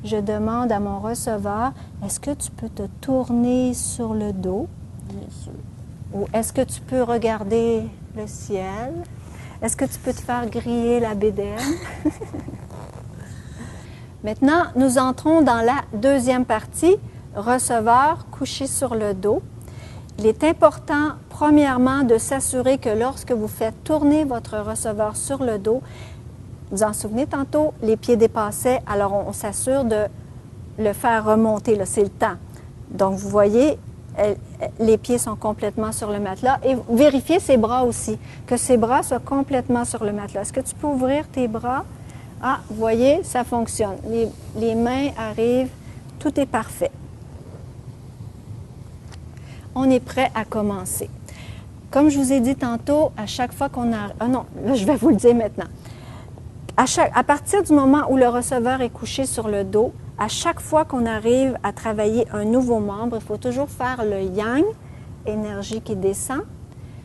je demande à mon receveur, est-ce que tu peux te tourner sur le dos? Bien sûr. Ou est-ce que tu peux regarder le ciel? Est-ce que tu peux te faire griller la bédaine? Maintenant, nous entrons dans la deuxième partie, receveur couché sur le dos. Il est important, premièrement, de s'assurer que lorsque vous faites tourner votre receveur sur le dos, vous en souvenez tantôt, les pieds dépassaient, alors on s'assure de le faire remonter, c'est le temps. Donc, vous voyez, les pieds sont complètement sur le matelas. Et vérifiez ses bras aussi, que ses bras soient complètement sur le matelas. Est-ce que tu peux ouvrir tes bras? Ah, vous voyez, ça fonctionne. Les mains arrivent, tout est parfait. On est prêt à commencer. Comme je vous ai dit tantôt, à chaque fois qu'on a... Ah non, là, je vais vous le dire maintenant. À partir du moment où le receveur est couché sur le dos, à chaque fois qu'on arrive à travailler un nouveau membre, il faut toujours faire le yang, énergie qui descend,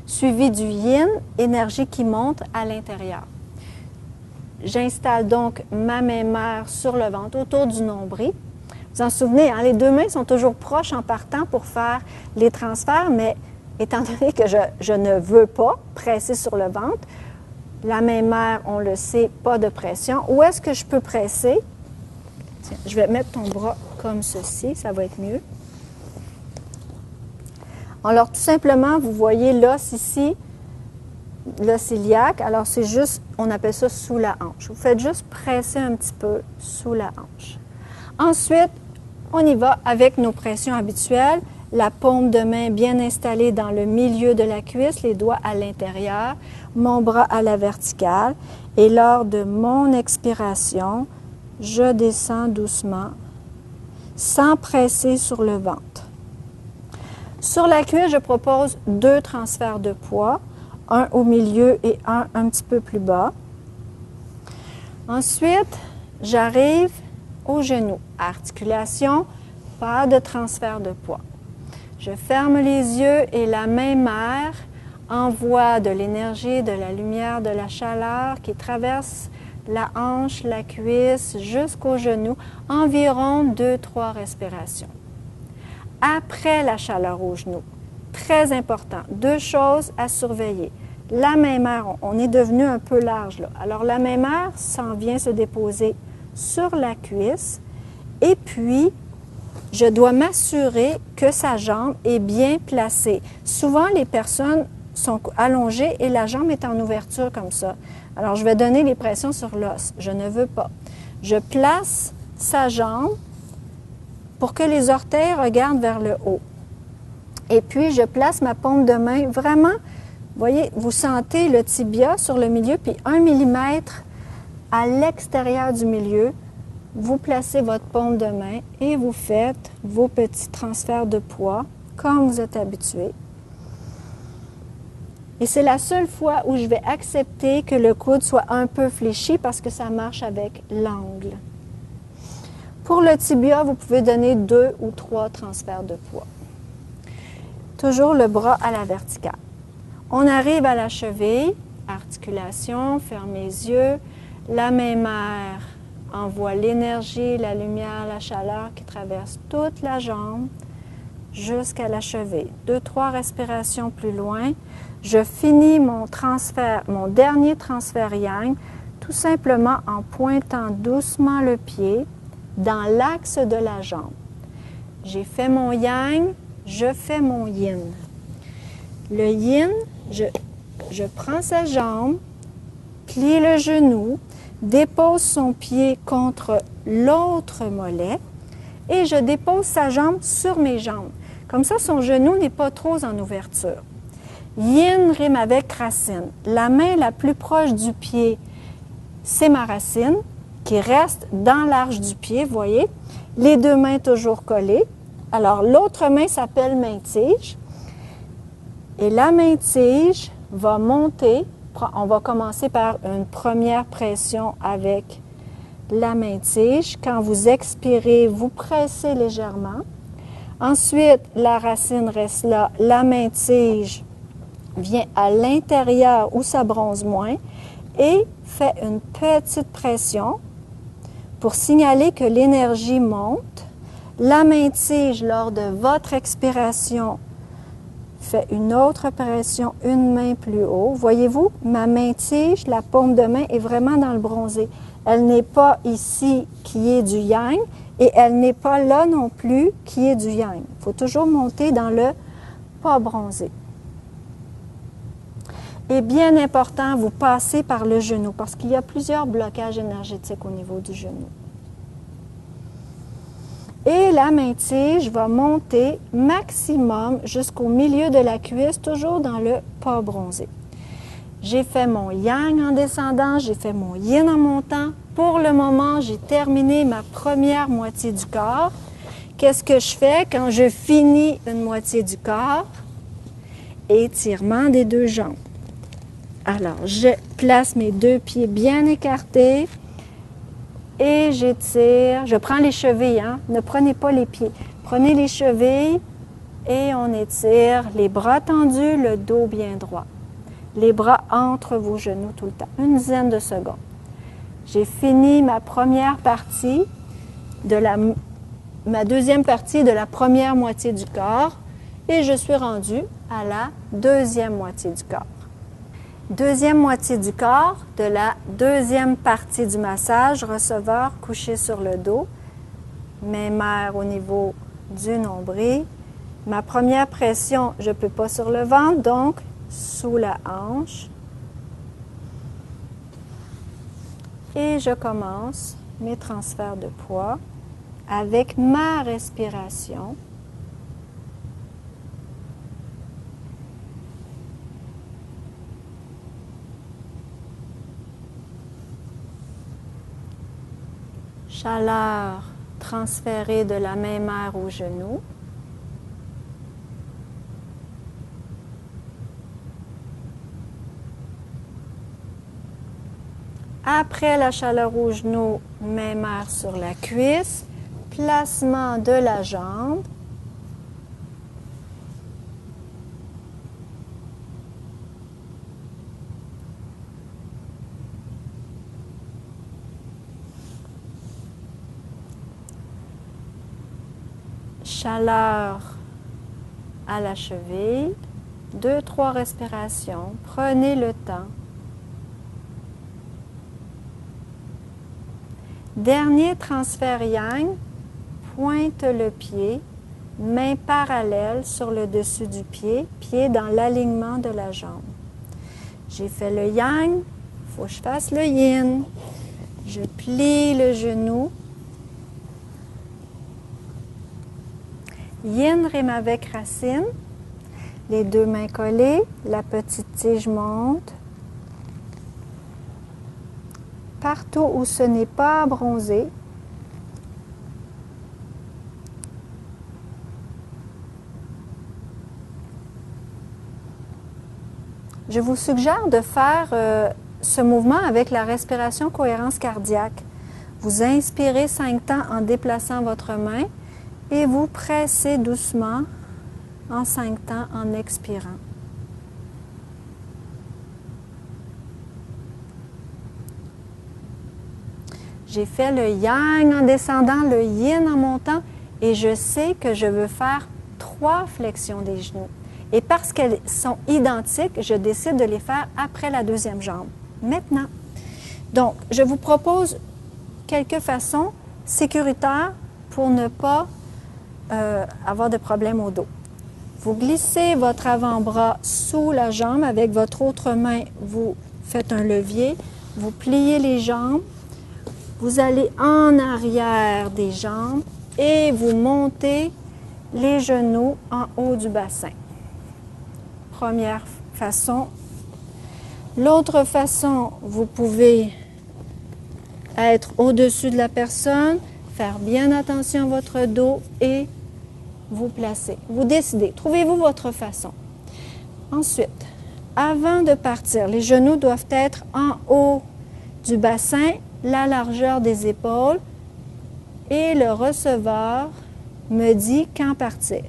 suivi du yin, énergie qui monte à l'intérieur. J'installe donc ma main mère sur le ventre, autour du nombril. Vous en souvenez, hein, les deux mains sont toujours proches en partant pour faire les transferts, mais étant donné que je ne veux pas presser sur le ventre, la main mère, on le sait, pas de pression. Où est-ce que je peux presser? Tiens, je vais mettre ton bras comme ceci, ça va être mieux. Alors, tout simplement, vous voyez l'os ici, l'os iliaque. Alors, c'est juste, on appelle ça sous la hanche. Vous faites juste presser un petit peu sous la hanche. Ensuite, on y va avec nos pressions habituelles. La paume de main bien installée dans le milieu de la cuisse, les doigts à l'intérieur, mon bras à la verticale. Et lors de mon expiration, je descends doucement, sans presser sur le ventre. Sur la cuisse, je propose 2 transferts de poids, un au milieu et un petit peu plus bas. Ensuite, j'arrive au genou. Articulation, pas de transfert de poids. Je ferme les yeux et la main mère envoie de l'énergie, de la lumière, de la chaleur qui traverse la hanche, la cuisse jusqu'au genou, environ 2-3 respirations. Après la chaleur au genou, très important, 2 choses à surveiller. La main mère, on est devenu un peu large là. Alors la main mère s'en vient se déposer sur la cuisse et puis je dois m'assurer que sa jambe est bien placée. Souvent, les personnes sont allongées et la jambe est en ouverture comme ça. Alors, je vais donner les pressions sur l'os. Je ne veux pas. Je place sa jambe pour que les orteils regardent vers le haut. Et puis, je place ma paume de main vraiment, vous voyez, vous sentez le tibia sur le milieu, puis 1 millimètre à l'extérieur du milieu. Vous placez votre paume de main et vous faites vos petits transferts de poids comme vous êtes habitué. Et c'est la seule fois où je vais accepter que le coude soit un peu fléchi parce que ça marche avec l'angle. Pour le tibia, vous pouvez donner 2 ou 3 transferts de poids. Toujours le bras à la verticale. On arrive à la cheville, articulation, ferme les yeux, la main mère envoie l'énergie, la lumière, la chaleur qui traverse toute la jambe jusqu'à la cheville. 2-3 respirations plus loin. Je finis mon transfert, mon dernier transfert yang, tout simplement en pointant doucement le pied dans l'axe de la jambe. J'ai fait mon yang, je fais mon yin. Le yin, je prends sa jambe, plie le genou, dépose son pied contre l'autre mollet et je dépose sa jambe sur mes jambes. Comme ça, son genou n'est pas trop en ouverture. Yin rime avec racine. La main la plus proche du pied, c'est ma racine qui reste dans l'arche du pied, vous voyez. Les 2 mains toujours collées. Alors, l'autre main s'appelle main-tige. Et la main-tige va monter. On va commencer par une première pression avec la main-tige. Quand vous expirez, vous pressez légèrement. Ensuite, la racine reste là. La main-tige vient à l'intérieur où ça bronze moins et fait une petite pression pour signaler que l'énergie monte. La main-tige, lors de votre expiration, fait une autre pression, une main plus haut. Voyez-vous, ma main-tige, la paume de main est vraiment dans le bronzé. Elle n'est pas ici qui est du yang et elle n'est pas là non plus qui est du yang. Il faut toujours monter dans le pas bronzé. Et bien important, vous passez par le genou parce qu'il y a plusieurs blocages énergétiques au niveau du genou. Et la main-tige va monter maximum jusqu'au milieu de la cuisse, toujours dans le pas bronzé. J'ai fait mon yang en descendant, j'ai fait mon yin en montant. Pour le moment, j'ai terminé ma première moitié du corps. Qu'est-ce que je fais quand je finis une moitié du corps? Étirement des deux jambes. Alors, je place mes deux pieds bien écartés. Et j'étire, je prends les chevilles, hein? Ne prenez pas les pieds. Prenez les chevilles et on étire les bras tendus, le dos bien droit. Les bras entre vos genoux tout le temps, une dizaine de secondes. J'ai fini ma première partie, ma deuxième partie de la première moitié du corps et je suis rendue à la deuxième moitié du corps. Deuxième moitié du corps, de la deuxième partie du massage, receveur couché sur le dos, main mère au niveau du nombril. Ma première pression, je ne peux pas sur le ventre, donc sous la hanche. Et je commence mes transferts de poids avec ma respiration. Chaleur transférée de la main mère au genou. Après la chaleur au genou, main mère sur la cuisse, placement de la jambe. Chaleur à la cheville, 2-3 respirations, prenez le temps. Dernier transfert yang, pointe le pied, main parallèle sur le dessus du pied, pied dans l'alignement de la jambe. J'ai fait le yang, il faut que je fasse le yin. Je plie le genou. Yin rime avec racine, les deux mains collées, la petite tige monte. Partout où ce n'est pas bronzé, je vous suggère de faire ce mouvement avec la respiration cohérence cardiaque. Vous inspirez 5 temps en déplaçant votre main et vous pressez doucement en 5 temps en expirant. J'ai fait le yang en descendant, le yin en montant et je sais que je veux faire 3 flexions des genoux. Et parce qu'elles sont identiques, je décide de les faire après la deuxième jambe. Maintenant, donc, je vous propose quelques façons sécuritaires pour ne pas avoir de problème au dos. Vous glissez votre avant-bras sous la jambe avec votre autre main, vous faites un levier, vous pliez les jambes, vous allez en arrière des jambes et vous montez les genoux en haut du bassin. Première façon. L'autre façon, vous pouvez être au-dessus de la personne, faire bien attention à votre dos et vous placer. Vous décidez, trouvez-vous votre façon. Ensuite, avant de partir, les genoux doivent être en haut du bassin, la largeur des épaules et le receveur me dit quand partir.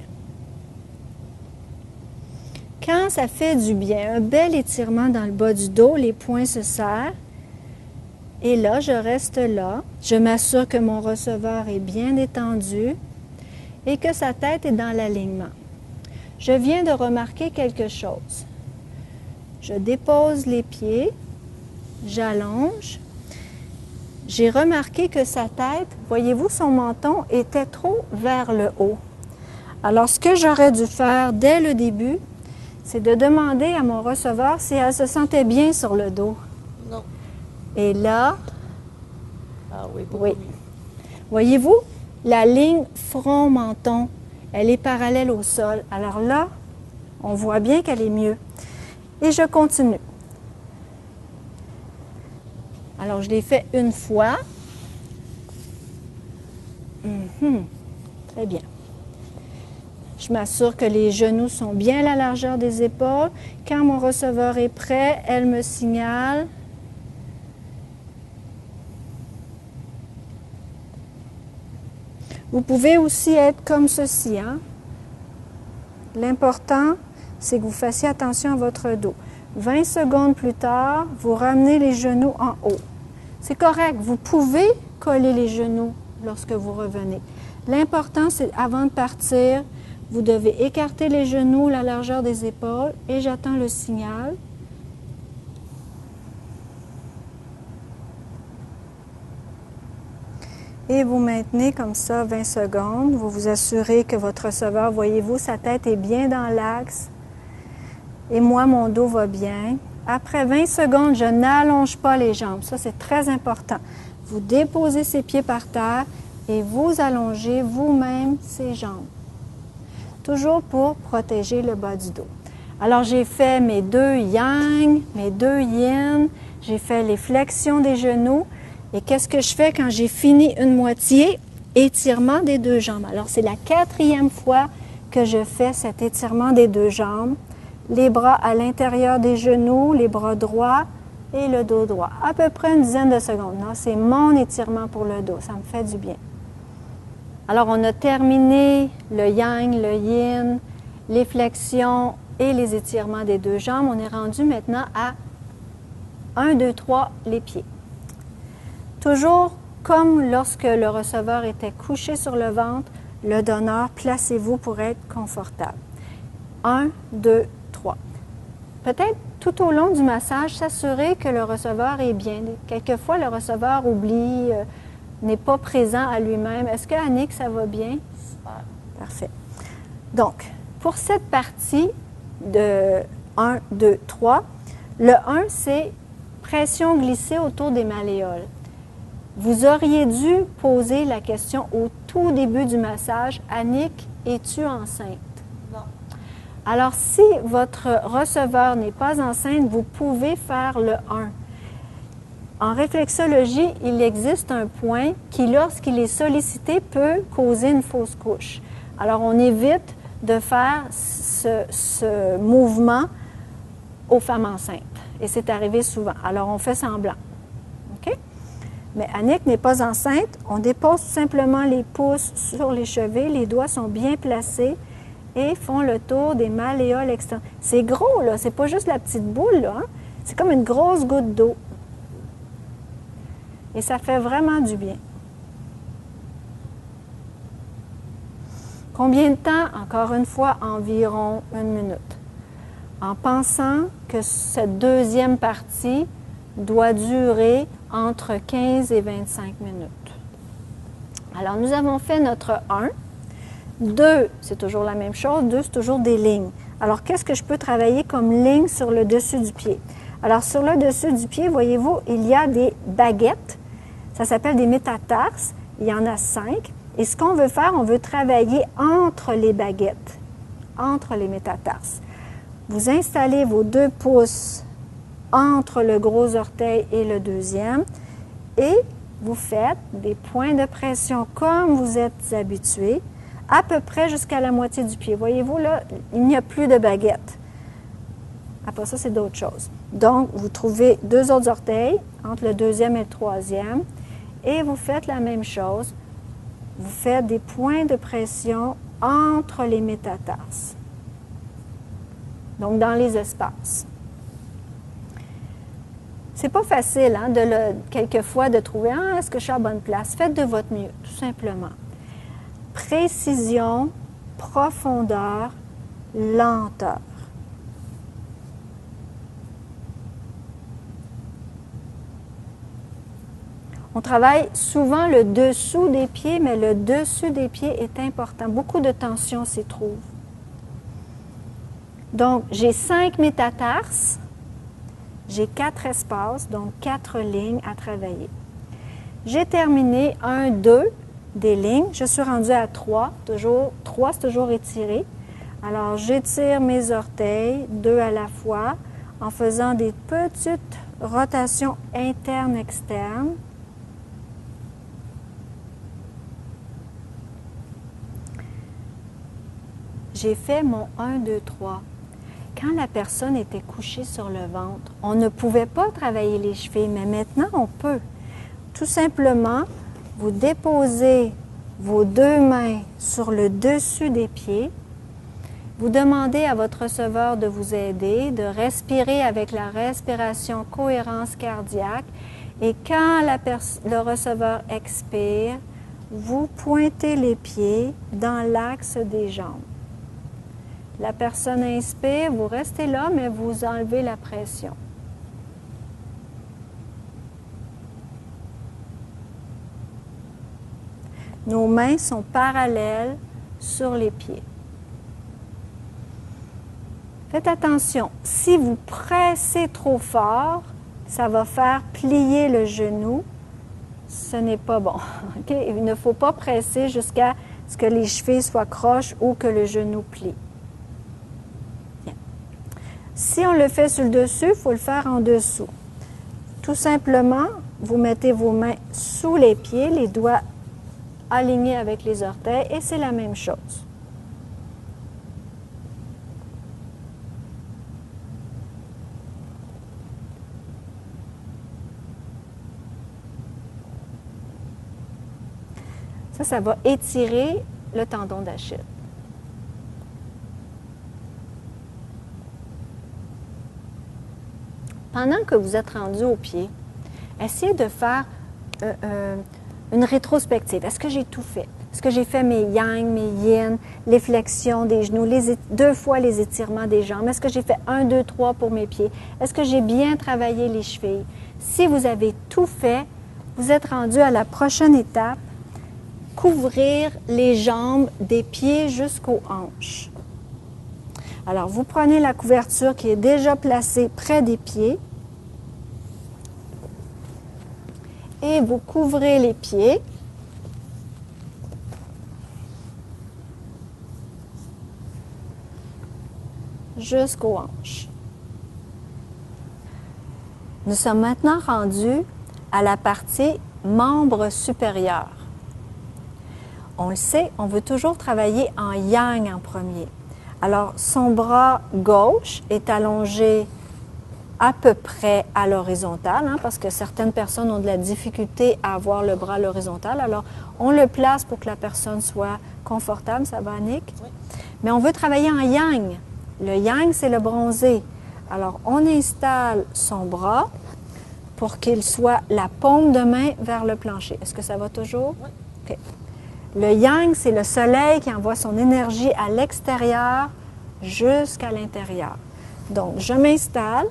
Quand ça fait du bien, un bel étirement dans le bas du dos, les poings se serrent, Et là, je reste là. Je m'assure que mon receveur est bien détendu et que sa tête est dans l'alignement. Je viens de remarquer quelque chose. Je dépose les pieds, j'allonge. J'ai remarqué que sa tête, voyez-vous, son menton était trop vers le haut. Alors, ce que j'aurais dû faire dès le début, c'est de demander à mon receveur si elle se sentait bien sur le dos. Non. Et là, Ah oui, beaucoup oui. mieux. Voyez-vous, la ligne front-menton, elle est parallèle au sol. Alors là, on voit bien qu'elle est mieux. Et je continue. Alors, je l'ai fait une fois. Très bien. Je m'assure que les genoux sont bien à la largeur des épaules. Quand mon receveur est prêt, elle me signale. Vous pouvez aussi être comme ceci, hein? L'important, c'est que vous fassiez attention à votre dos. 20 secondes plus tard, vous ramenez les genoux en haut. C'est correct, vous pouvez coller les genoux lorsque vous revenez. L'important, c'est avant de partir, vous devez écarter les genoux, la largeur des épaules, et j'attends le signal. Et vous maintenez comme ça 20 secondes. Vous vous assurez que votre receveur, voyez-vous, sa tête est bien dans l'axe. Et moi, mon dos va bien. Après 20 secondes, je n'allonge pas les jambes. Ça, c'est très important. Vous déposez ses pieds par terre et vous allongez vous-même ses jambes. Toujours pour protéger le bas du dos. Alors, j'ai fait mes 2 yang, mes 2 yin. J'ai fait les flexions des genoux. Et qu'est-ce que je fais quand j'ai fini une moitié? Étirement des 2 jambes. Alors, c'est la 4e fois que je fais cet étirement des 2 jambes. Les bras à l'intérieur des genoux, les bras droits et le dos droit. À peu près une dizaine de secondes. Là, c'est mon étirement pour le dos. Ça me fait du bien. Alors, on a terminé le yang, le yin, les flexions et les étirements des 2 jambes. On est rendu maintenant à 1, 2, 3, les pieds. Toujours comme lorsque le receveur était couché sur le ventre, le donneur, placez-vous pour être confortable. 1, 2, 3. Peut-être tout au long du massage, s'assurer que le receveur est bien. Quelquefois, le receveur oublie, n'est pas présent à lui-même. Est-ce que, Annick, ça va bien? Super. Parfait. Donc, pour cette partie de 1, 2, 3, le 1, c'est pression glissée autour des malléoles. Vous auriez dû poser la question au tout début du massage, Annick, es-tu enceinte? Non. Alors, si votre receveur n'est pas enceinte, vous pouvez faire le 1. En réflexologie, il existe un point qui, lorsqu'il est sollicité, peut causer une fausse couche. Alors, on évite de faire ce mouvement aux femmes enceintes. Et c'est arrivé souvent. Alors, on fait semblant. OK? Mais Annick n'est pas enceinte. On dépose tout simplement les pouces sur les chevilles. Les doigts sont bien placés et font le tour des malléoles externes. C'est gros, là. C'est pas juste la petite boule, là. Hein? C'est comme une grosse goutte d'eau. Et ça fait vraiment du bien. Combien de temps? Encore une fois, environ 1 minute. En pensant que cette deuxième partie doit durer entre 15 et 25 minutes. Alors, nous avons fait notre 1. 2, c'est toujours la même chose. 2, c'est toujours des lignes. Alors, qu'est-ce que je peux travailler comme ligne sur le dessus du pied? Alors, sur le dessus du pied, voyez-vous, il y a des baguettes. Ça s'appelle des métatarses. Il y en a 5. Et ce qu'on veut faire, on veut travailler entre les baguettes, entre les métatarses. Vous installez vos 2 pouces entre le gros orteil et le deuxième et vous faites des points de pression comme vous êtes habitué, à peu près jusqu'à la moitié du pied. Voyez-vous, là, il n'y a plus de baguette. Après ça, c'est d'autres choses. Donc, vous trouvez 2 autres orteils entre le deuxième et le troisième et vous faites la même chose. Vous faites des points de pression entre les métatarses. Donc, dans les espaces. C'est pas facile, hein, quelquefois, de trouver « Ah, est-ce que je suis à la bonne place? » Faites de votre mieux, tout simplement. Précision, profondeur, lenteur. On travaille souvent le dessous des pieds, mais le dessus des pieds est important. Beaucoup de tension s'y trouve. Donc, j'ai 5 métatarses, j'ai 4 espaces, donc 4 lignes à travailler. J'ai terminé 1, 2 des lignes. Je suis rendue à 3. 3, c'est toujours étiré. Alors, j'étire mes orteils, 2 à la fois, en faisant des petites rotations internes-externes. J'ai fait mon 1, 2, 3. Quand la personne était couchée sur le ventre, on ne pouvait pas travailler les chevilles, mais maintenant, on peut. Tout simplement, vous déposez vos 2 mains sur le dessus des pieds. Vous demandez à votre receveur de vous aider, de respirer avec la respiration cohérence cardiaque. Et quand le receveur expire, vous pointez les pieds dans l'axe des jambes. La personne inspire, vous restez là, mais vous enlevez la pression. Nos mains sont parallèles sur les pieds. Faites attention, si vous pressez trop fort, ça va faire plier le genou. Ce n'est pas bon. Okay? Il ne faut pas presser jusqu'à ce que les chevilles soient croches ou que le genou plie. Bien. Si on le fait sur le dessus, il faut le faire en dessous. Tout simplement, vous mettez vos mains sous les pieds, les doigts alignés avec les orteils, et c'est la même chose. Ça va étirer le tendon d'Achille. Pendant que vous êtes rendu au pied, essayez de faire une rétrospective. Est-ce que j'ai tout fait? Est-ce que j'ai fait mes yang, mes yin, les flexions des genoux, 2 fois les étirements des jambes? Est-ce que j'ai fait 1, 2, 3 pour mes pieds? Est-ce que j'ai bien travaillé les chevilles? Si vous avez tout fait, vous êtes rendu à la prochaine étape, couvrir les jambes des pieds jusqu'aux hanches. Alors, vous prenez la couverture qui est déjà placée près des pieds et vous couvrez les pieds. Jusqu'aux hanches. Nous sommes maintenant rendus à la partie membre supérieur. On le sait, on veut toujours travailler en yang en premier. Alors, son bras gauche est allongé à peu près à l'horizontale, hein, parce que certaines personnes ont de la difficulté à avoir le bras à l'horizontale. Alors, on le place pour que la personne soit confortable. Ça va, Annick? Oui. Mais on veut travailler en yang. Le yang, c'est le bronzé. Alors, on installe son bras pour qu'il soit la paume de main vers le plancher. Est-ce que ça va toujours? Oui. OK. Le yang, c'est le soleil qui envoie son énergie à l'extérieur jusqu'à l'intérieur. Donc, je m'installe.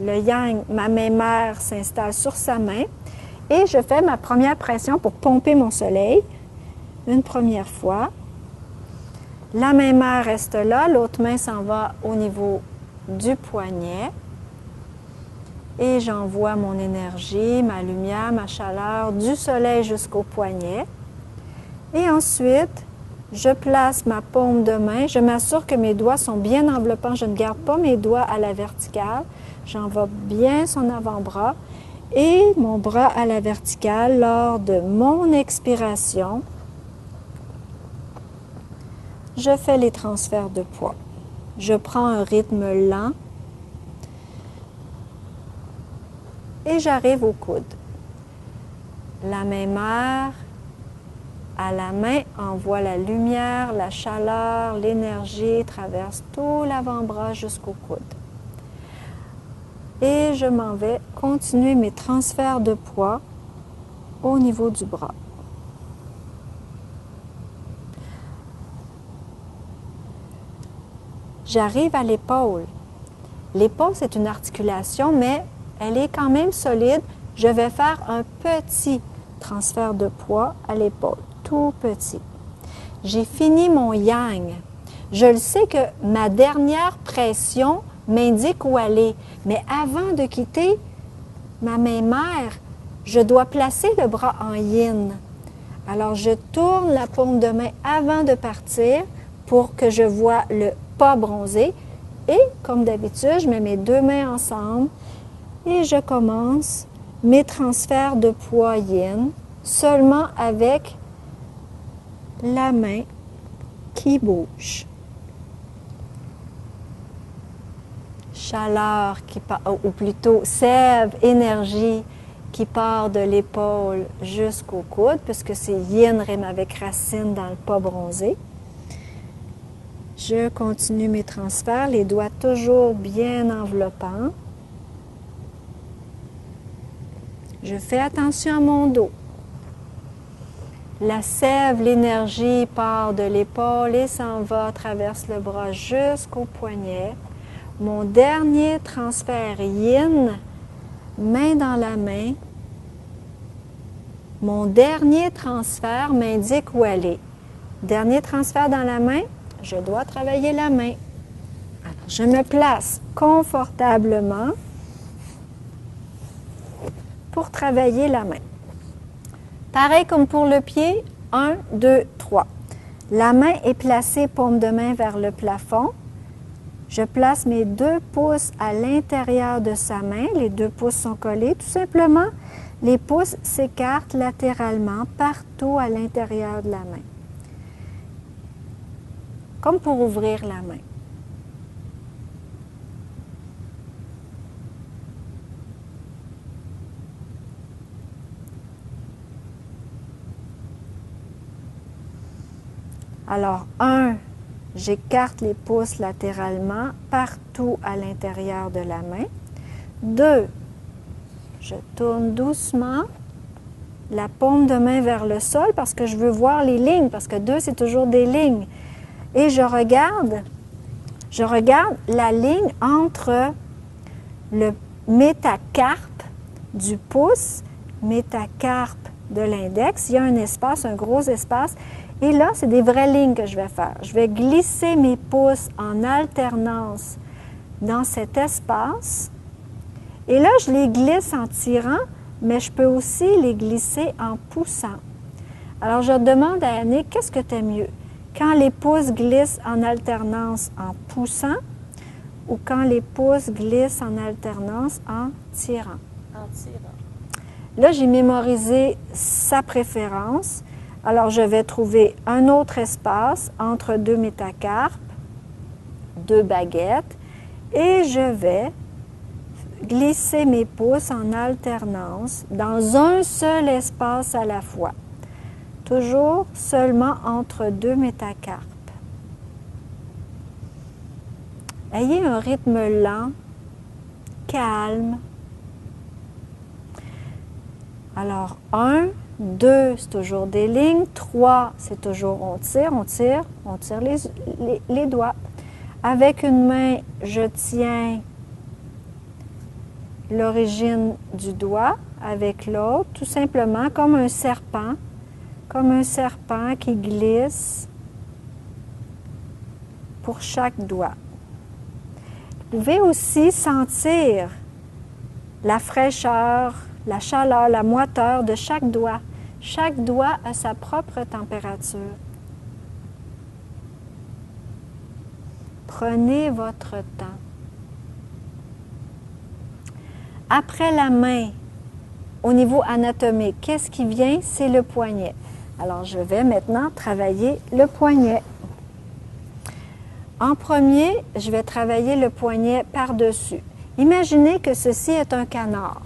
Le yang, ma main mère s'installe sur sa main et je fais ma première pression pour pomper mon soleil. Une première fois. La main mère reste là, l'autre main s'en va au niveau du poignet. Et j'envoie mon énergie, ma lumière, ma chaleur du soleil jusqu'au poignet. Et ensuite, je place ma paume de main. Je m'assure que mes doigts sont bien enveloppants. Je ne garde pas mes doigts à la verticale. J'enveloppe bien son avant-bras et mon bras à la verticale lors de mon expiration. Je fais les transferts de poids. Je prends un rythme lent et j'arrive au coude. La main mère à la main envoie la lumière, la chaleur, l'énergie, traverse tout l'avant-bras jusqu'au coude. Et je m'en vais continuer mes transferts de poids au niveau du bras. J'arrive à l'épaule. L'épaule, c'est une articulation, mais elle est quand même solide. Je vais faire un petit transfert de poids à l'épaule, tout petit. J'ai fini mon yang. Je le sais que ma dernière pression m'indique où aller, mais avant de quitter ma main mère, je dois placer le bras en yin. Alors, je tourne la paume de main avant de partir pour que je voie le pas bronzé. Et, comme d'habitude, je mets mes deux mains ensemble et je commence mes transferts de poids yin seulement avec la main qui bouge. Chaleur qui part, ou plutôt sève, énergie qui part de l'épaule jusqu'au coude, puisque c'est yin rime avec racine dans le pas bronzé. Je continue mes transferts, les doigts toujours bien enveloppants. Je fais attention à mon dos. La sève, l'énergie part de l'épaule et s'en va, traverse le bras jusqu'au poignet. Mon dernier transfert yin, main dans la main. Mon dernier transfert m'indique où aller. Dernier transfert dans la main, je dois travailler la main. Alors, je me place confortablement pour travailler la main. Pareil comme pour le pied, 1, 2, 3. La main est placée paume de main vers le plafond. Je place mes 2 pouces à l'intérieur de sa main. Les 2 pouces sont collés. Tout simplement, les pouces s'écartent latéralement partout à l'intérieur de la main. Comme pour ouvrir la main. Alors, 1, j'écarte les pouces latéralement partout à l'intérieur de la main. 2, je tourne doucement la paume de main vers le sol parce que je veux voir les lignes, parce que 2, c'est toujours des lignes. Et je regarde la ligne entre le métacarpe du pouce, métacarpe de l'index. Il y a un espace, un gros espace. Et là, c'est des vraies lignes que je vais faire. Je vais glisser mes pouces en alternance dans cet espace. Et là, je les glisse en tirant, mais je peux aussi les glisser en poussant. Alors, je demande à Annick, qu'est-ce que tu aimes mieux? Quand les pouces glissent en alternance en poussant ou quand les pouces glissent en alternance en tirant? En tirant. Là, j'ai mémorisé sa préférence. Alors, je vais trouver un autre espace entre 2 métacarpes, 2 baguettes, et je vais glisser mes pouces en alternance dans un seul espace à la fois. Toujours seulement entre 2 métacarpes. Ayez un rythme lent, calme. Alors, 1, 2, c'est toujours des lignes. 3, c'est toujours on tire les doigts. Avec une main, je tiens l'origine du doigt. Avec l'autre, tout simplement comme un serpent qui glisse pour chaque doigt. Vous pouvez aussi sentir la fraîcheur, la chaleur, la moiteur de chaque doigt. Chaque doigt a sa propre température. Prenez votre temps. Après la main, au niveau anatomique, qu'est-ce qui vient? C'est le poignet. Alors, je vais maintenant travailler le poignet. En premier, je vais travailler le poignet par-dessus. Imaginez que ceci est un canard.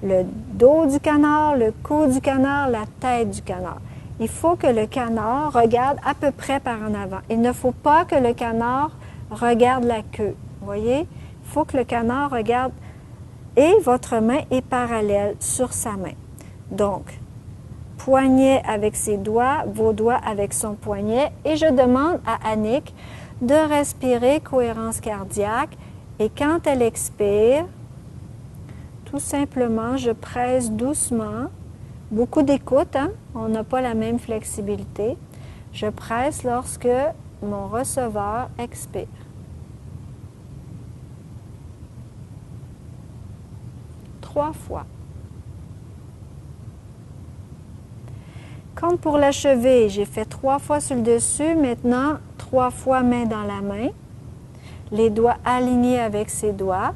Le dos du canard, le cou du canard, la tête du canard. Il faut que le canard regarde à peu près par en avant. Il ne faut pas que le canard regarde la queue. Vous voyez? Il faut que le canard regarde Et votre main est parallèle sur sa main. Donc, poignet avec ses doigts, vos doigts avec son poignet. Et je demande à Annick de respirer cohérence cardiaque. Et quand elle expire, tout simplement, je presse doucement. Beaucoup d'écoute, hein? On n'a pas la même flexibilité. Je presse lorsque mon receveur expire. Trois fois. Comme pour la cheville, j'ai fait 3 fois sur le dessus. Maintenant, 3 fois main dans la main. Les doigts alignés avec ses doigts.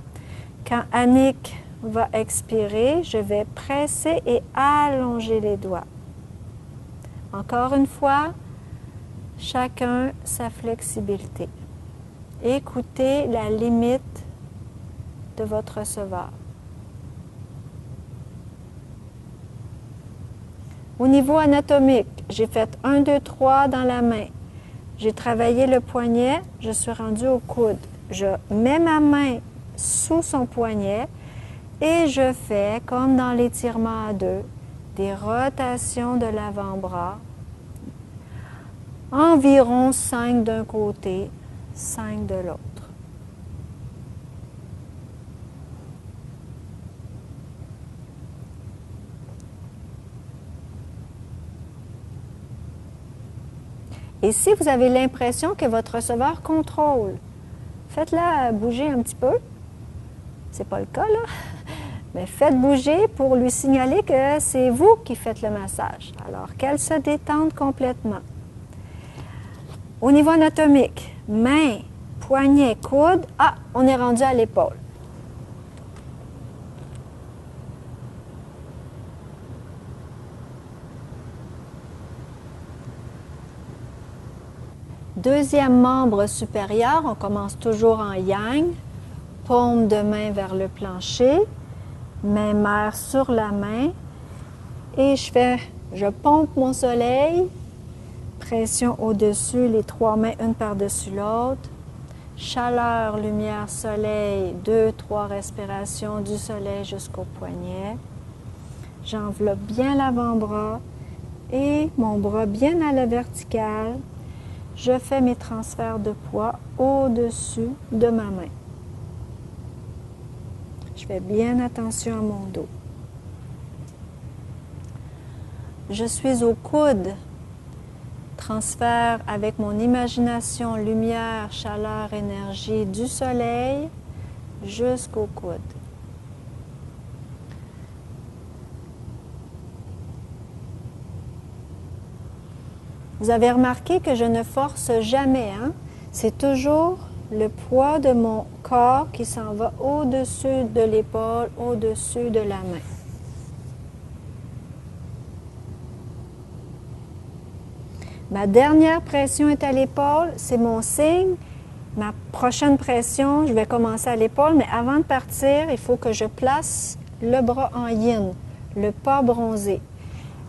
Quand Annick va expirer, je vais presser et allonger les doigts. Encore une fois, chacun sa flexibilité. Écoutez la limite de votre receveur. Au niveau anatomique, j'ai fait 1, 2, 3 dans la main. J'ai travaillé le poignet, je suis rendue au coude. Je mets ma main sous son poignet et je fais, comme dans l'étirement à deux, des rotations de l'avant-bras. Environ 5 d'un côté, 5 de l'autre. Et si vous avez l'impression que votre receveur contrôle, faites-la bouger un petit peu. C'est pas le cas, là. Mais faites bouger pour lui signaler que c'est vous qui faites le massage. Alors, qu'elle se détende complètement. Au niveau anatomique, main, poignet, coude. Ah, on est rendu à l'épaule. Deuxième membre supérieur, on commence toujours en yang. Paume de main vers le plancher, main mère sur la main. Et je pompe mon soleil. Pression au-dessus, les 3 mains, une par-dessus l'autre. Chaleur, lumière, soleil, 2, 3 respirations du soleil jusqu'au poignet. J'enveloppe bien l'avant-bras et mon bras bien à la verticale. Je fais mes transferts de poids au-dessus de ma main. Je fais bien attention à mon dos. Je suis au coude. Transfert avec mon imagination, lumière, chaleur, énergie du soleil jusqu'au coude. Vous avez remarqué que je ne force jamais, hein? C'est toujours le poids de mon corps qui s'en va au-dessus de l'épaule, au-dessus de la main. Ma dernière pression est à l'épaule, c'est mon signe. Ma prochaine pression, je vais commencer à l'épaule, mais avant de partir, il faut que je place le bras en yin, le pas bronzé.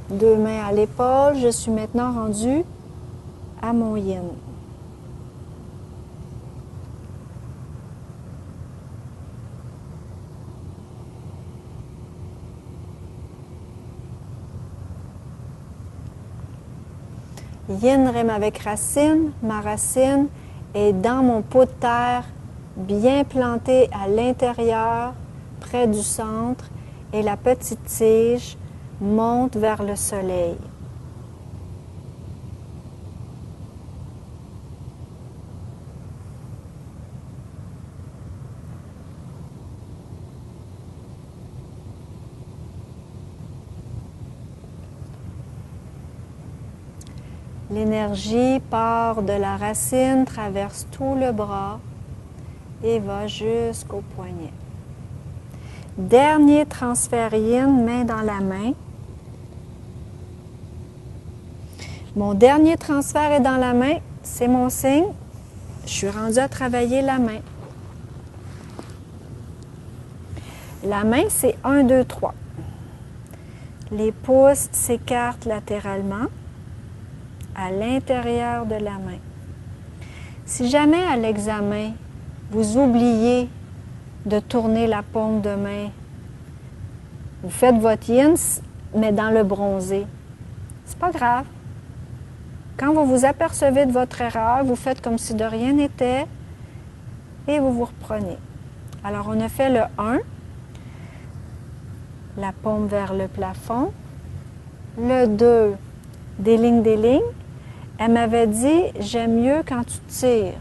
2 mains à l'épaule, je suis maintenant rendue à mon yin. Yin rime avec racine. Ma racine est dans mon pot de terre, bien plantée à l'intérieur, près du centre, et la petite tige monte vers le soleil. L'énergie part de la racine, traverse tout le bras et va jusqu'au poignet. Dernier transfert yin, main dans la main. Mon dernier transfert est dans la main, c'est mon signe. Je suis rendue à travailler la main. La main, c'est 1, 2, 3. Les pouces s'écartent latéralement à l'intérieur de la main. Si jamais à l'examen, vous oubliez de tourner la paume de main. Vous faites votre yin, mais dans le bronzé. C'est pas grave. Quand vous vous apercevez de votre erreur, vous faites comme si de rien n'était et vous vous reprenez. Alors, on a fait le 1, la paume vers le plafond. Le 2, des lignes, des lignes. Elle m'avait dit, j'aime mieux quand tu tires.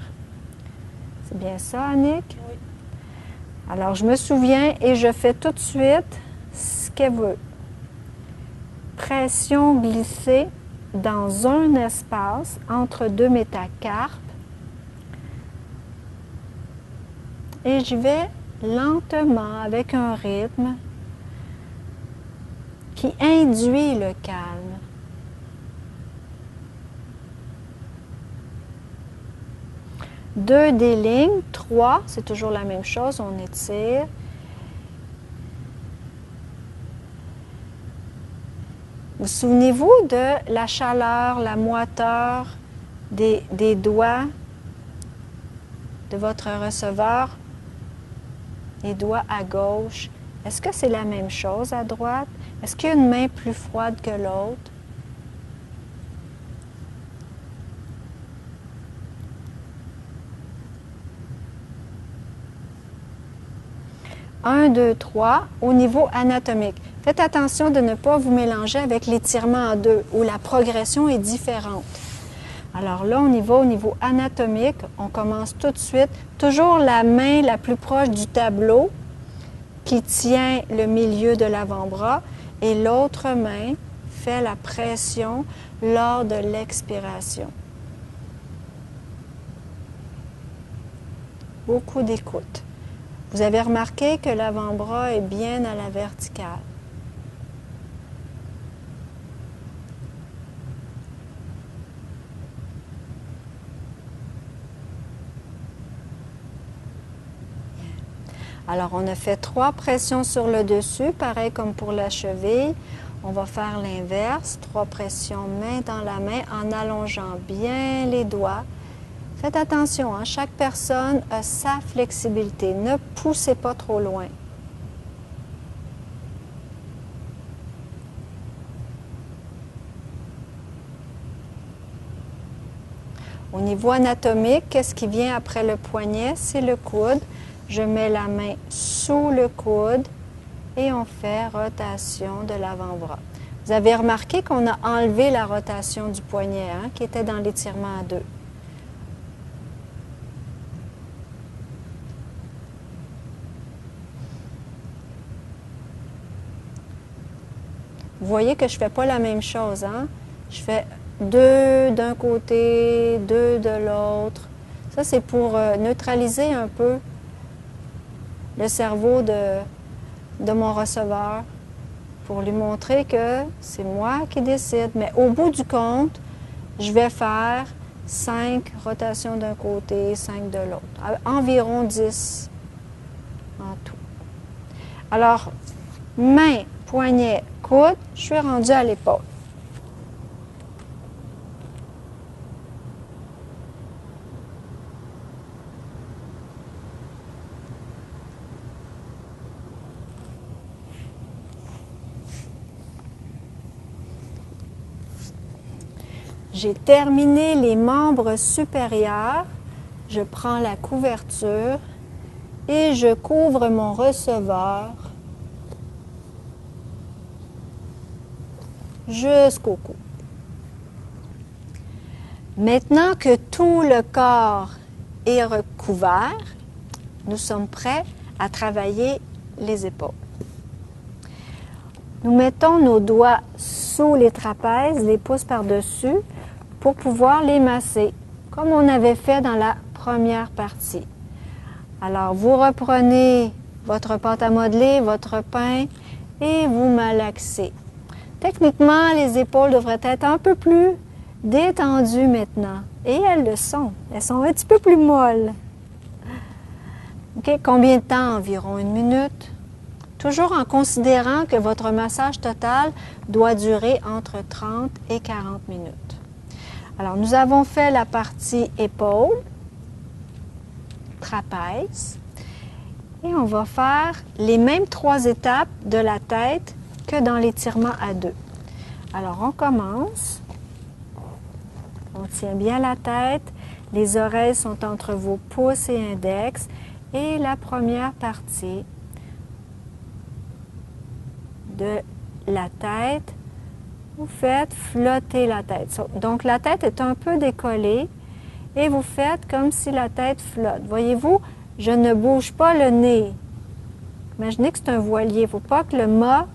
C'est bien ça, Annick? Oui. Alors, je me souviens et je fais tout de suite ce qu'elle veut. Pression glissée dans un espace entre deux métacarpes. Et j'y vais lentement avec un rythme qui induit le calme. Deux des lignes, 3, c'est toujours la même chose, on étire. Vous souvenez-vous de la chaleur, la moiteur des doigts de votre receveur, les doigts à gauche? Est-ce que c'est la même chose à droite? Est-ce qu'il y a une main plus froide que l'autre? Un, deux, trois, au niveau anatomique. Faites attention de ne pas vous mélanger avec l'étirement en deux, où la progression est différente. Alors là, on y va au niveau anatomique. On commence tout de suite. Toujours la main la plus proche du tableau qui tient le milieu de l'avant-bras et l'autre main fait la pression lors de l'expiration. Beaucoup d'écoute. Vous avez remarqué que l'avant-bras est bien à la verticale. Alors, on a fait 3 pressions sur le dessus, pareil comme pour la cheville. On va faire l'inverse, 3 pressions main dans la main en allongeant bien les doigts. Faites attention, hein, chaque personne a sa flexibilité. Ne poussez pas trop loin. Au niveau anatomique, qu'est-ce qui vient après le poignet? C'est le coude. Je mets la main sous le coude et on fait rotation de l'avant-bras. Vous avez remarqué qu'on a enlevé la rotation du poignet, hein, qui était dans l'étirement à 2. Vous voyez que je ne fais pas la même chose, hein? Je fais 2 d'un côté, 2 de l'autre. Ça, c'est pour neutraliser un peu le cerveau de mon receveur, pour lui montrer que c'est moi qui décide. Mais au bout du compte, je vais faire 5 rotations d'un côté, 5 de l'autre. Environ 10 en tout. Alors, main, poignet, coude, je suis rendue à l'épaule. J'ai terminé les membres supérieurs. Je prends la couverture et je couvre mon receveur jusqu'au cou. Maintenant que tout le corps est recouvert, nous sommes prêts à travailler les épaules. Nous mettons nos doigts sous les trapèzes, les pouces par-dessus, pour pouvoir les masser, comme on avait fait dans la première partie. Alors, vous reprenez votre pâte à modeler, votre pain, et vous malaxez. Techniquement, les épaules devraient être un peu plus détendues maintenant. Et elles le sont. Elles sont un petit peu plus molles. OK? Combien de temps? Environ 1 minute. Toujours en considérant que votre massage total doit durer entre 30 et 40 minutes. Alors, nous avons fait la partie épaules, trapèze. Et on va faire les mêmes 3 étapes de la tête que dans l'étirement à 2. Alors, on commence. On tient bien la tête. Les oreilles sont entre vos pouces et index. Et la première partie de la tête, vous faites flotter la tête. Donc, la tête est un peu décollée et vous faites comme si la tête flotte. Voyez-vous, je ne bouge pas le nez. Imaginez que c'est un voilier. Il ne faut pas que le mât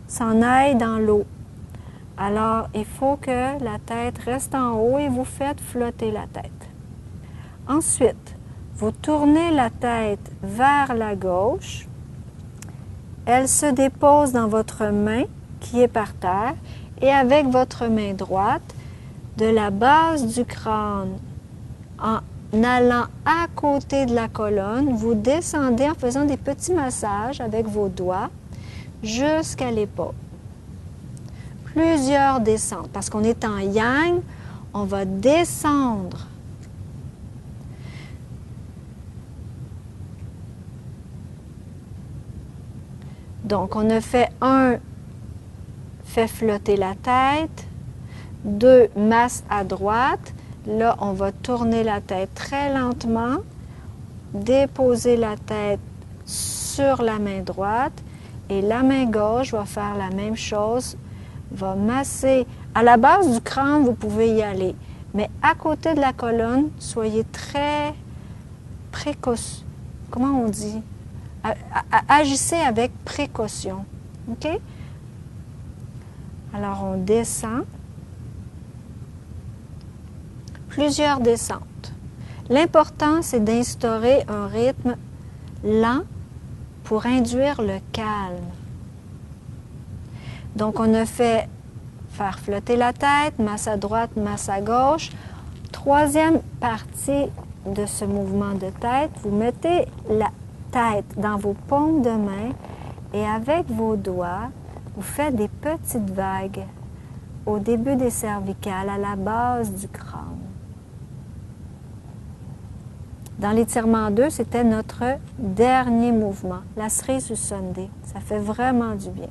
s'en aille dans l'eau. Alors, il faut que la tête reste en haut et vous faites flotter la tête. Ensuite, vous tournez la tête vers la gauche. Elle se dépose dans votre main qui est par terre et avec votre main droite, de la base du crâne, en allant à côté de la colonne, vous descendez en faisant des petits massages avec vos doigts jusqu'à l'épaule. Plusieurs descentes. Parce qu'on est en yang, on va descendre. Donc, on a fait 1, fait flotter la tête. 2, masse à droite. Là, on va tourner la tête très lentement, déposer la tête sur la main droite et la main gauche va faire la même chose, va masser. À la base du crâne, vous pouvez y aller, mais à côté de la colonne, soyez très précoce. Comment on dit? Agissez avec précaution. OK? Alors, on descend. Plusieurs descentes. L'important, c'est d'instaurer un rythme lent pour induire le calme. Donc, on a fait faire flotter la tête, masse à droite, masse à gauche. Troisième partie de ce mouvement de tête, vous mettez la tête dans vos paumes de main et avec vos doigts, vous faites des petites vagues au début des cervicales, à la base du crâne. Dans l'étirement 2, c'était notre dernier mouvement, la cerise du Sunday. Ça fait vraiment du bien.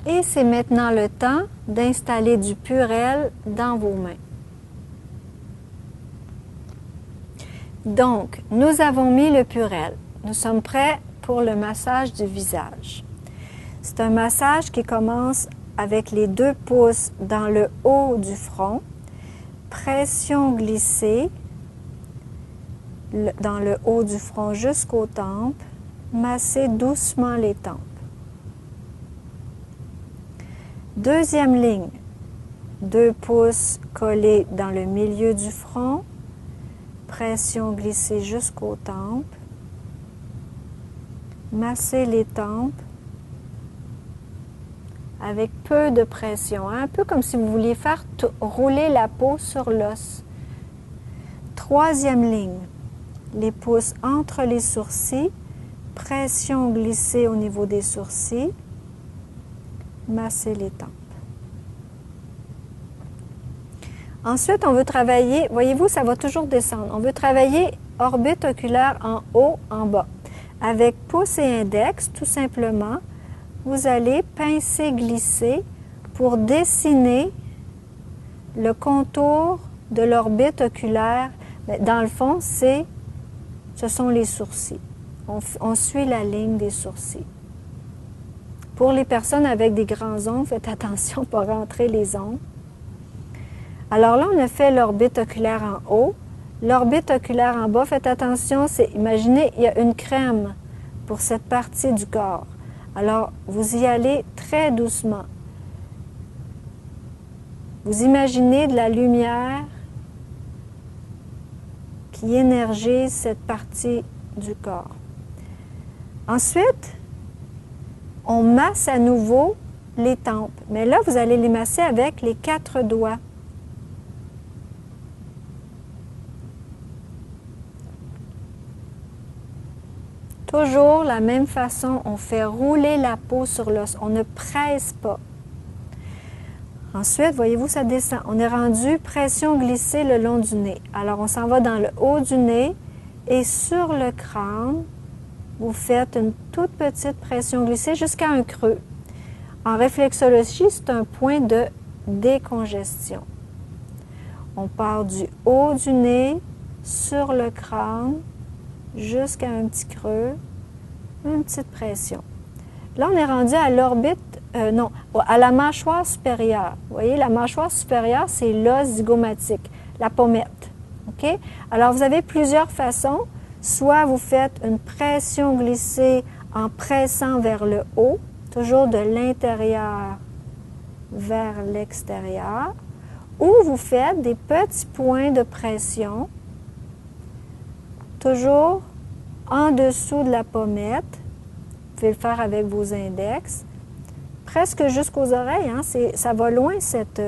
Et c'est maintenant le temps d'installer du Purell dans vos mains. Donc, nous avons mis le Purell. Nous sommes prêts pour le massage du visage. C'est un massage qui commence avec les 2 pouces dans le haut du front, pression glissée dans le haut du front jusqu'aux tempes, masser doucement les tempes. Deuxième ligne, 2 pouces collés dans le milieu du front, pression glissée jusqu'aux tempes, masser les tempes avec peu de pression, un peu comme si vous vouliez faire rouler la peau sur l'os. Troisième ligne, les pouces entre les sourcils, pression glissée au niveau des sourcils, masser les tempes. Ensuite, on veut travailler, voyez-vous, ça va toujours descendre. On veut travailler orbite oculaire en haut, en bas. Avec pouce et index, tout simplement, vous allez pincer, glisser pour dessiner le contour de l'orbite oculaire. Dans le fond, ce sont les sourcils. On suit la ligne des sourcils. Pour les personnes avec des grands ongles, faites attention pour rentrer les ongles. Alors là, on a fait l'orbite oculaire en haut. L'orbite oculaire en bas, faites attention, imaginez, il y a une crème pour cette partie du corps. Alors, vous y allez très doucement. Vous imaginez de la lumière qui énergise cette partie du corps. Ensuite, on masse à nouveau les tempes. Mais là, vous allez les masser avec les 4 doigts. Toujours la même façon, on fait rouler la peau sur l'os. On ne presse pas. Ensuite, voyez-vous, ça descend. On est rendu pression glissée le long du nez. Alors, on s'en va dans le haut du nez et sur le crâne, vous faites une toute petite pression glissée jusqu'à un creux. En réflexologie, c'est un point de décongestion. On part du haut du nez sur le crâne jusqu'à un petit creux, une petite pression. Là, on est rendu à l'orbite, à la mâchoire supérieure. Vous voyez, la mâchoire supérieure, c'est l'os zygomatique, la pommette. OK? Alors, vous avez plusieurs façons. Soit vous faites une pression glissée en pressant vers le haut, toujours de l'intérieur vers l'extérieur, ou vous faites des petits points de pression, toujours en dessous de la pommette. Vous pouvez le faire avec vos index, presque jusqu'aux oreilles. Hein? Ça va loin, cette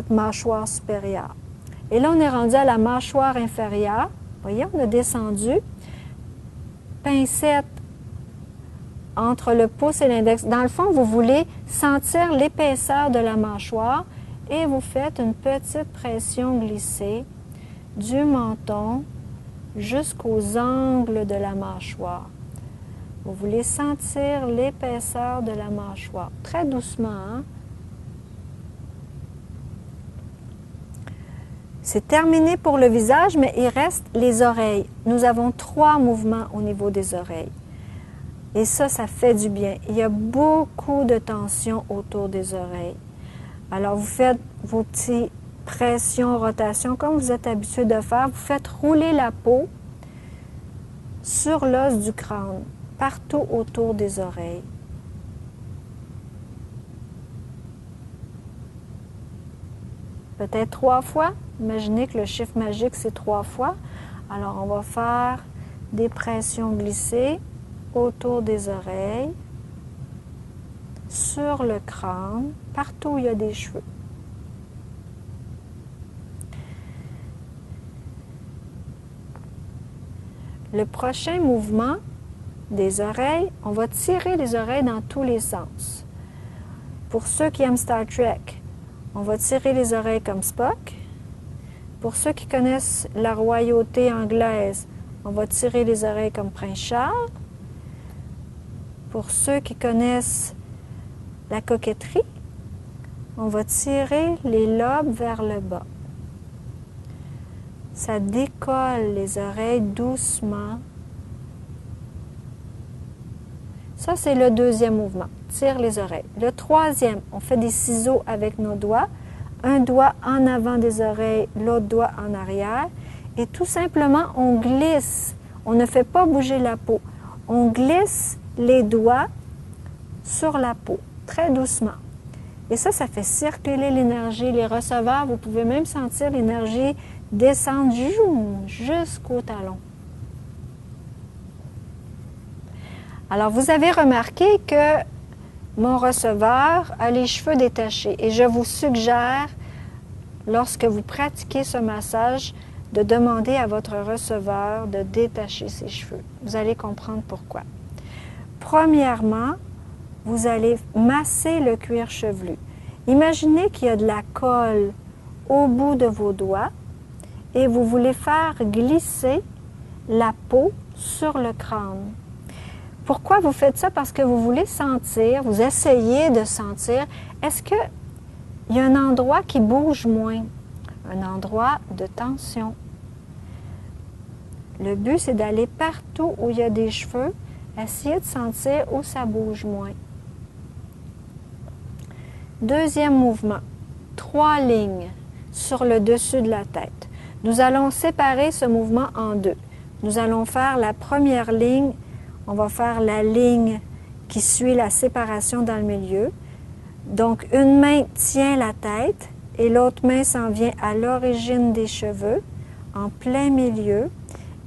mâchoire supérieure. Et là, on est rendu à la mâchoire inférieure. Vous voyez, on a descendu. Pincette entre le pouce et l'index. Dans le fond, vous voulez sentir l'épaisseur de la mâchoire et vous faites une petite pression glissée du menton jusqu'aux angles de la mâchoire. Vous voulez sentir l'épaisseur de la mâchoire. Très doucement, hein? C'est terminé pour le visage, mais il reste les oreilles. Nous avons 3 mouvements au niveau des oreilles. Et ça fait du bien. Il y a beaucoup de tension autour des oreilles. Alors, vous faites vos petites pressions, rotations, comme vous êtes habitué de faire. Vous faites rouler la peau sur l'os du crâne, partout autour des oreilles. Peut-être 3 fois. Imaginez que le chiffre magique, c'est 3 fois. Alors, on va faire des pressions glissées autour des oreilles, sur le crâne, partout où il y a des cheveux. Le prochain mouvement des oreilles, on va tirer les oreilles dans tous les sens. Pour ceux qui aiment Star Trek, on va tirer les oreilles comme Spock. Pour ceux qui connaissent la royauté anglaise, on va tirer les oreilles comme Prince Charles. Pour ceux qui connaissent la coquetterie, on va tirer les lobes vers le bas. Ça décolle les oreilles doucement. Ça, c'est le deuxième mouvement. Tire les oreilles. Le troisième, on fait des ciseaux avec nos doigts. Un doigt en avant des oreilles, l'autre doigt en arrière. Et tout simplement, on glisse. On ne fait pas bouger la peau. On glisse les doigts sur la peau, très doucement. Et ça fait circuler l'énergie. Les receveurs, vous pouvez même sentir l'énergie descendre jusqu'au talon. Alors, vous avez remarqué que mon receveur a les cheveux détachés et je vous suggère, lorsque vous pratiquez ce massage, de demander à votre receveur de détacher ses cheveux. Vous allez comprendre pourquoi. Premièrement, vous allez masser le cuir chevelu. Imaginez qu'il y a de la colle au bout de vos doigts et vous voulez faire glisser la peau sur le crâne. Pourquoi vous faites ça? Parce que vous voulez sentir, vous essayez de sentir, est-ce qu'il y a un endroit qui bouge moins? Un endroit de tension. Le but, c'est d'aller partout où il y a des cheveux, essayer de sentir où ça bouge moins. Deuxième mouvement, 3 lignes sur le dessus de la tête. Nous allons séparer ce mouvement en 2. Nous allons faire la première ligne. On va faire la ligne qui suit la séparation dans le milieu. Donc, une main tient la tête et l'autre main s'en vient à l'origine des cheveux, en plein milieu.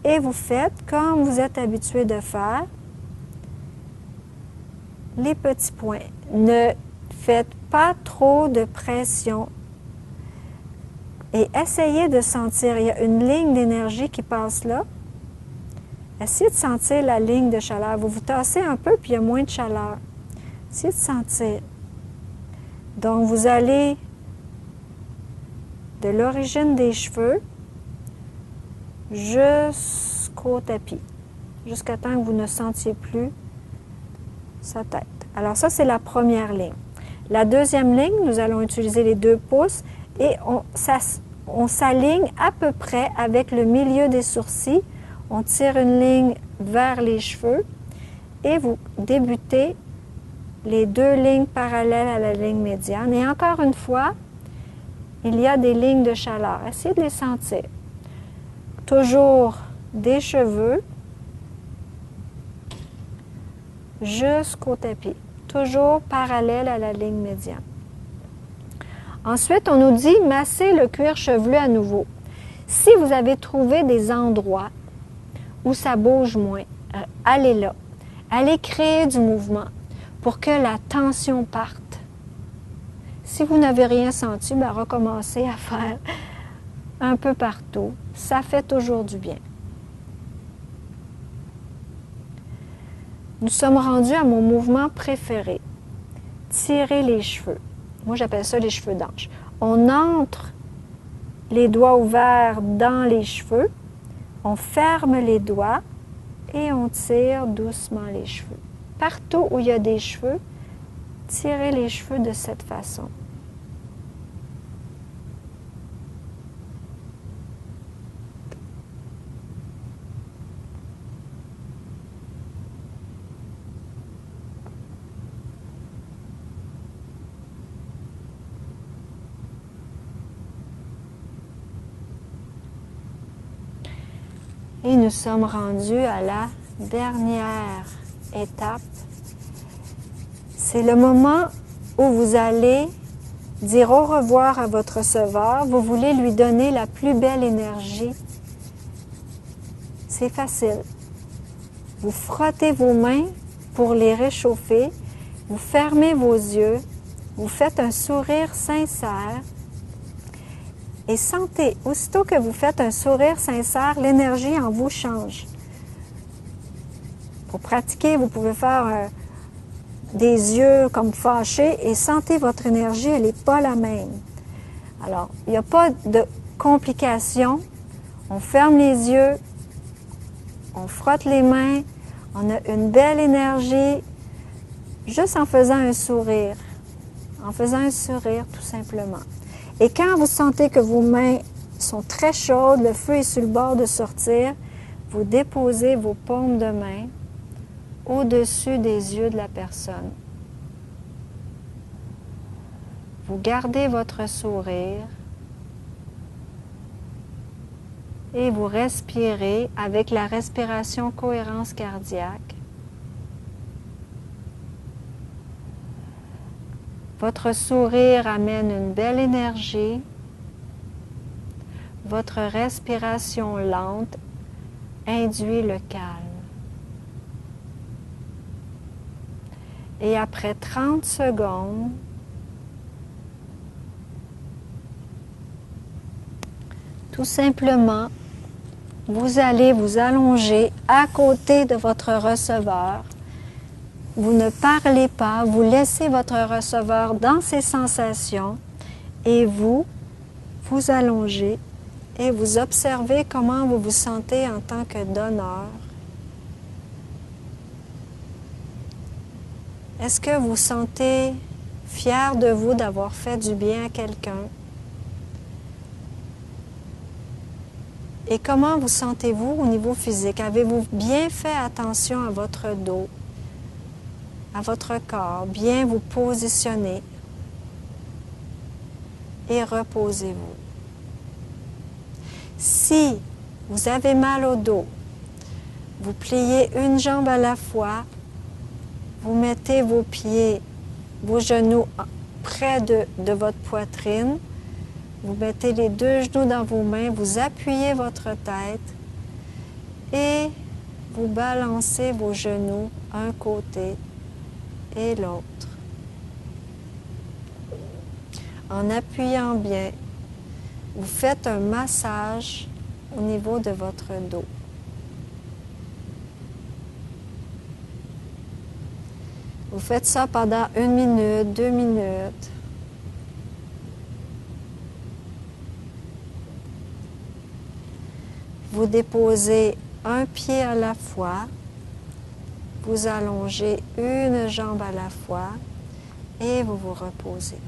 Et vous faites comme vous êtes habitué de faire, les petits points. Ne faites pas trop de pression et essayez de sentir. Il y a une ligne d'énergie qui passe là. Essayez de sentir la ligne de chaleur. Vous vous tassez un peu, puis il y a moins de chaleur. Essayez de sentir. Donc, vous allez de l'origine des cheveux jusqu'au tapis, jusqu'à temps que vous ne sentiez plus sa tête. Alors ça, c'est la première ligne. La deuxième ligne, nous allons utiliser les 2 pouces et on s'aligne à peu près avec le milieu des sourcils. On tire une ligne vers les cheveux et vous débutez les 2 lignes parallèles à la ligne médiane. Et encore une fois, il y a des lignes de chaleur. Essayez de les sentir. Toujours des cheveux jusqu'au tapis. Toujours parallèle à la ligne médiane. Ensuite, on nous dit masser le cuir chevelu à nouveau. Si vous avez trouvé des endroits où ça bouge moins, allez là. Allez créer du mouvement pour que la tension parte. Si vous n'avez rien senti, bien, recommencez à faire un peu partout. Ça fait toujours du bien. Nous sommes rendus à mon mouvement préféré. Tirer les cheveux. Moi, j'appelle ça les cheveux d'ange. On entre les doigts ouverts dans les cheveux, on ferme les doigts et on tire doucement les cheveux. Partout où il y a des cheveux, tirez les cheveux de cette façon. Et nous sommes rendus à la dernière étape. C'est le moment où vous allez dire au revoir à votre receveur. Vous voulez lui donner la plus belle énergie. C'est facile. Vous frottez vos mains pour les réchauffer. Vous fermez vos yeux. Vous faites un sourire sincère. Et sentez, aussitôt que vous faites un sourire sincère, l'énergie en vous change. Pour pratiquer, vous pouvez faire des yeux comme fâchés et sentez votre énergie, elle n'est pas la même. Alors, il n'y a pas de complications. On ferme les yeux, on frotte les mains, on a une belle énergie juste en faisant un sourire. En faisant un sourire, tout simplement. Et quand vous sentez que vos mains sont très chaudes, le feu est sur le bord de sortir, vous déposez vos paumes de main au-dessus des yeux de la personne. Vous gardez votre sourire et vous respirez avec la respiration cohérence cardiaque. Votre sourire amène une belle énergie. Votre respiration lente induit le calme. Et après 30 secondes, tout simplement, vous allez vous allonger à côté de votre receveur. Vous ne parlez pas, vous laissez votre receveur dans ses sensations et vous vous allongez et vous observez comment vous vous sentez en tant que donneur. Est-ce que vous vous sentez fier de vous d'avoir fait du bien à quelqu'un? Et comment vous sentez-vous au niveau physique? Avez-vous bien fait attention à votre dos, à votre corps, bien vous positionner et reposez-vous. Si vous avez mal au dos, vous pliez une jambe à la fois, vous mettez vos pieds, vos genoux près de votre poitrine, vous mettez les 2 genoux dans vos mains, vous appuyez votre tête et vous balancez vos genoux un côté et l'autre. En appuyant bien, vous faites un massage au niveau de votre dos. Vous faites ça pendant 1 minute, 2 minutes. déposez un pied à la fois, vous allongez une jambe à la fois et vous vous reposez.